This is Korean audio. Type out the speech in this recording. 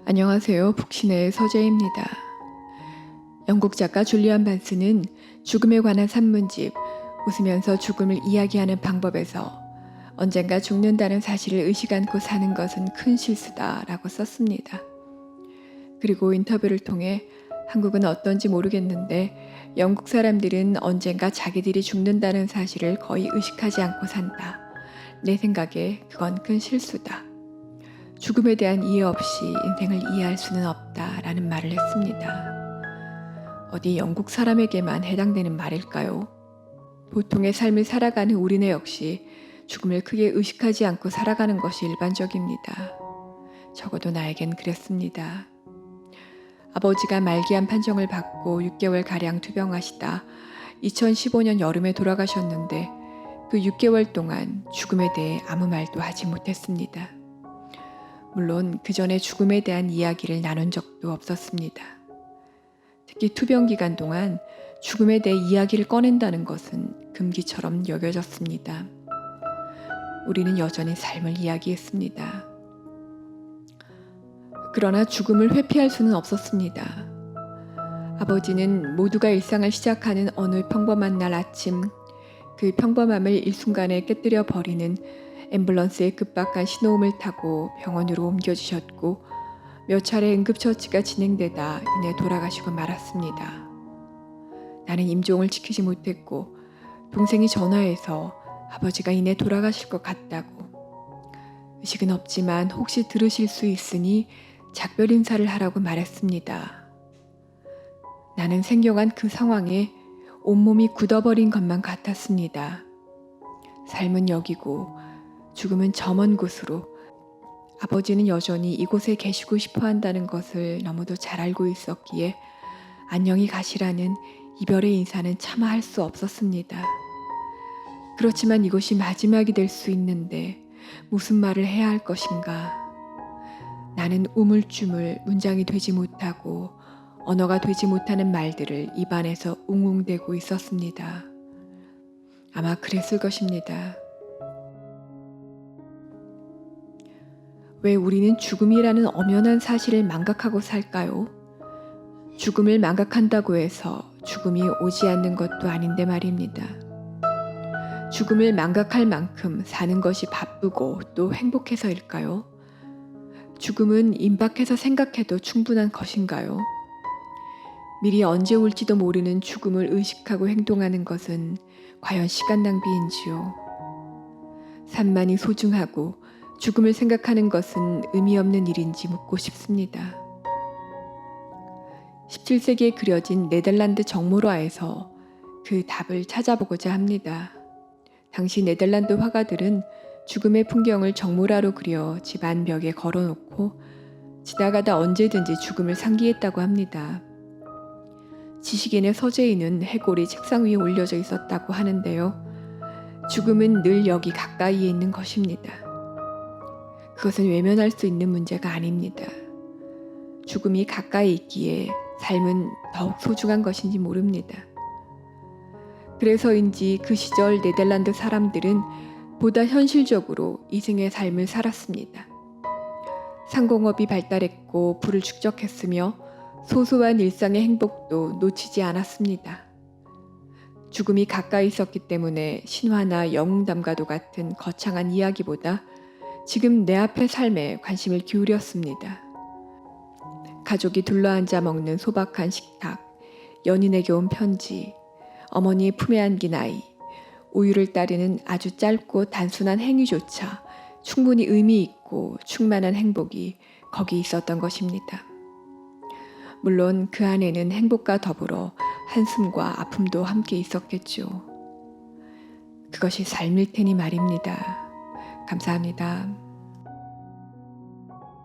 안녕하세요. 북신의 서재입니다. 영국 작가 줄리안 반스는 죽음에 관한 산문집 웃으면서 죽음을 이야기하는 방법에서 언젠가 죽는다는 사실을 의식 않고 사는 것은 큰 실수다라고 썼습니다. 그리고 인터뷰를 통해 한국은 어떤지 모르겠는데 영국 사람들은 언젠가 자기들이 죽는다는 사실을 거의 의식하지 않고 산다. 내 생각에 그건 큰 실수다. 죽음에 대한 이해 없이 인생을 이해할 수는 없다라는 말을 했습니다. 어디 영국 사람에게만 해당되는 말일까요? 보통의 삶을 살아가는 우리네 역시 죽음을 크게 의식하지 않고 살아가는 것이 일반적입니다. 적어도 나에겐 그랬습니다. 아버지가 말기암 판정을 받고 6개월가량 투병하시다 2015년 여름에 돌아가셨는데 그 6개월 동안 죽음에 대해 아무 말도 하지 못했습니다. 물론 그 전에 죽음에 대한 이야기를 나눈 적도 없었습니다. 특히 투병 기간 동안 죽음에 대해 이야기를 꺼낸다는 것은 금기처럼 여겨졌습니다. 우리는 여전히 삶을 이야기했습니다. 그러나 죽음을 회피할 수는 없었습니다. 아버지는 모두가 일상을 시작하는 어느 평범한 날 아침 그 평범함을 일순간에 깨뜨려 버리는 앰뷸런스의 급박한 신호음을 타고 병원으로 옮겨지셨고 몇 차례 응급처치가 진행되다 이내 돌아가시고 말았습니다. 나는 임종을 지키지 못했고 동생이 전화해서 아버지가 이내 돌아가실 것 같다고 의식은 없지만 혹시 들으실 수 있으니 작별 인사를 하라고 말했습니다. 나는 생경한 그 상황에 온몸이 굳어버린 것만 같았습니다. 삶은 여기고 죽음은 저 먼 곳으로 아버지는 여전히 이곳에 계시고 싶어 한다는 것을 너무도 잘 알고 있었기에 안녕히 가시라는 이별의 인사는 차마 할 수 없었습니다. 그렇지만 이것이 마지막이 될 수 있는데 무슨 말을 해야 할 것인가. 나는 우물쭈물 문장이 되지 못하고 언어가 되지 못하는 말들을 입안에서 웅웅대고 있었습니다. 아마 그랬을 것입니다. 왜 우리는 죽음이라는 엄연한 사실을 망각하고 살까요? 죽음을 망각한다고 해서 죽음이 오지 않는 것도 아닌데 말입니다. 죽음을 망각할 만큼 사는 것이 바쁘고 또 행복해서일까요? 죽음은 임박해서 생각해도 충분한 것인가요? 미리 언제 올지도 모르는 죽음을 의식하고 행동하는 것은 과연 시간 낭비인지요? 삶만이 소중하고 죽음을 생각하는 것은 의미 없는 일인지 묻고 싶습니다. 17세기에 그려진 네덜란드 정모라에서 그 답을 찾아보고자 합니다. 당시 네덜란드 화가들은 죽음의 풍경을 정모라로 그려 집 안벽에 걸어놓고 지나가다 언제든지 죽음을 상기했다고 합니다. 지식인의 서재에는 해골이 책상 위에 올려져 있었다고 하는데요. 죽음은 늘 여기 가까이에 있는 것입니다. 그것은 외면할 수 있는 문제가 아닙니다. 죽음이 가까이 있기에 삶은 더욱 소중한 것인지 모릅니다. 그래서인지 그 시절 네덜란드 사람들은 보다 현실적으로 이승의 삶을 살았습니다. 상공업이 발달했고 부를 축적했으며 소소한 일상의 행복도 놓치지 않았습니다. 죽음이 가까이 있었기 때문에 신화나 영웅담과도 같은 거창한 이야기보다 지금 내 앞의 삶에 관심을 기울였습니다. 가족이 둘러앉아 먹는 소박한 식탁, 연인에게 온 편지, 어머니의 품에 안긴 아이, 우유를 따르는 아주 짧고 단순한 행위조차 충분히 의미 있고 충만한 행복이 거기 있었던 것입니다. 물론 그 안에는 행복과 더불어 한숨과 아픔도 함께 있었겠죠. 그것이 삶일 테니 말입니다. 감사합니다.